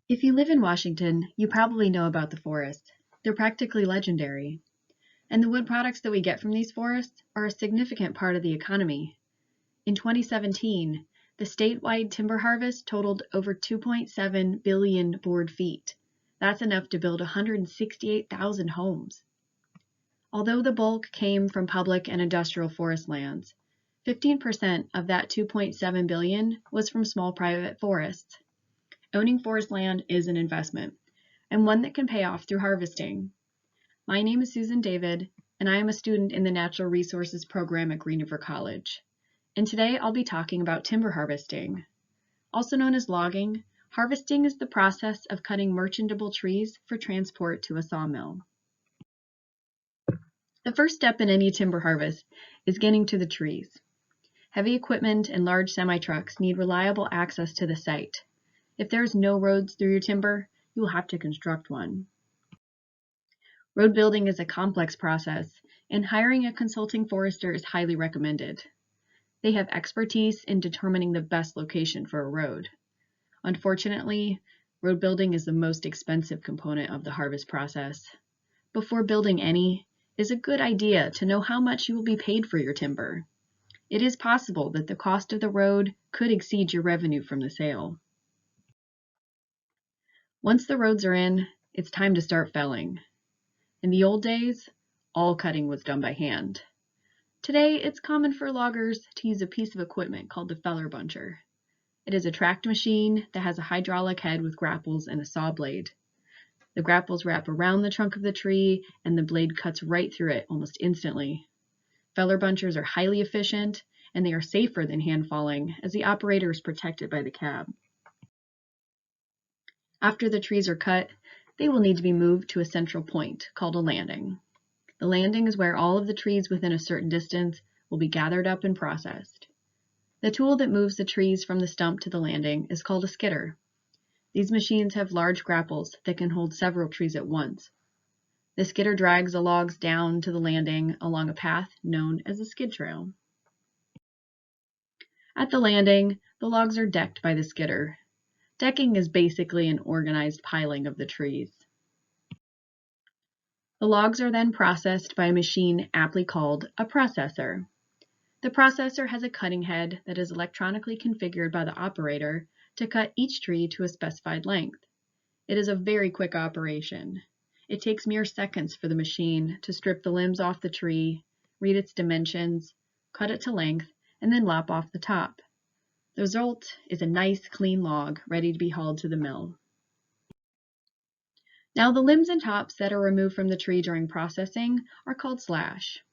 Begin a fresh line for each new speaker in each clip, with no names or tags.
If you live in Washington, you probably know about the forests. They're practically legendary. And the wood products that we get from these forests are a significant part of the economy. In 2017, the statewide timber harvest totaled over 2.7 billion board feet. That's enough to build 168,000 homes. Although the bulk came from public and industrial forest lands, 15% of that 2.7 billion was from small private forests. Owning forest land is an investment, and one that can pay off through harvesting. My name is Susan David, and I am a student in the Natural Resources program at Green River College. And today I'll be talking about timber harvesting. Also known as logging, harvesting is the process of cutting merchantable trees for transport to a sawmill. The first step in any timber harvest is getting to the trees. Heavy equipment and large semi-trucks need reliable access to the site. If there's no roads through your timber, you will have to construct one. Road building is a complex process, and hiring a consulting forester is highly recommended. They have expertise in determining the best location for a road. Unfortunately, road building is the most expensive component of the harvest process. Before building any, it is a good idea to know how much you will be paid for your timber. It is possible that the cost of the road could exceed your revenue from the sale. Once the roads are in, it's time to start felling. In the old days, all cutting was done by hand. Today, it's common for loggers to use a piece of equipment called the feller buncher. It is a tracked machine that has a hydraulic head with grapples and a saw blade. The grapples wrap around the trunk of the tree, and the blade cuts right through it almost instantly. Feller bunchers are highly efficient, and they are safer than hand falling, as the operator is protected by the cab. After the trees are cut, they will need to be moved to a central point called a landing. The landing is where all of the trees within a certain distance will be gathered up and processed. The tool that moves the trees from the stump to the landing is called a skidder. These machines have large grapples that can hold several trees at once. The skidder drags the logs down to the landing along a path known as a skid trail. At the landing, the logs are decked by the skidder. Decking is basically an organized piling of the trees. The logs are then processed by a machine aptly called a processor. The processor has a cutting head that is electronically configured by the operator to cut each tree to a specified length. It is a very quick operation. It takes mere seconds for the machine to strip the limbs off the tree, read its dimensions, cut it to length, and then lop off the top. The result is a nice, clean log ready to be hauled to the mill. Now, the limbs and tops that are removed from the tree during processing are called slash.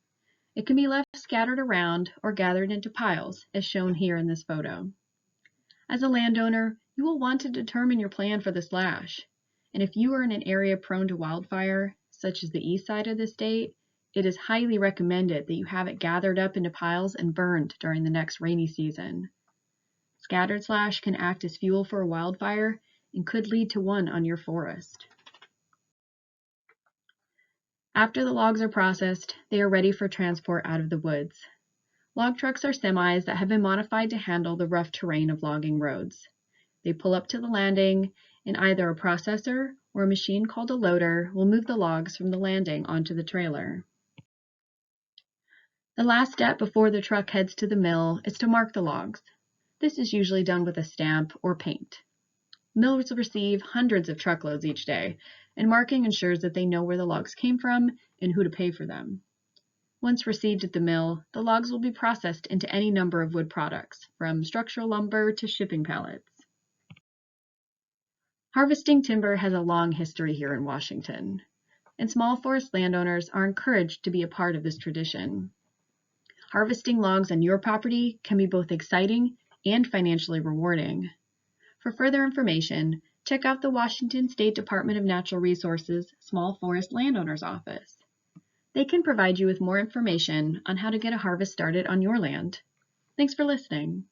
It can be left scattered around or gathered into piles, as shown here in this photo. As a landowner, you will want to determine your plan for the slash. And if you are in an area prone to wildfire, such as the east side of the state, it is highly recommended that you have it gathered up into piles and burned during the next rainy season. Scattered slash can act as fuel for a wildfire and could lead to one on your forest. After the logs are processed, they are ready for transport out of the woods. Log trucks are semis that have been modified to handle the rough terrain of logging roads. They pull up to the landing, and either a processor or a machine called a loader will move the logs from the landing onto the trailer. The last step before the truck heads to the mill is to mark the logs. This is usually done with a stamp or paint. Mills receive hundreds of truckloads each day, and marking ensures that they know where the logs came from and who to pay for them. Once received at the mill, the logs will be processed into any number of wood products, from structural lumber to shipping pallets. Harvesting timber has a long history here in Washington, and small forest landowners are encouraged to be a part of this tradition. Harvesting logs on your property can be both exciting and financially rewarding. For further information, check out the Washington State Department of Natural Resources Small Forest Landowners Office. They can provide you with more information on how to get a harvest started on your land. Thanks for listening.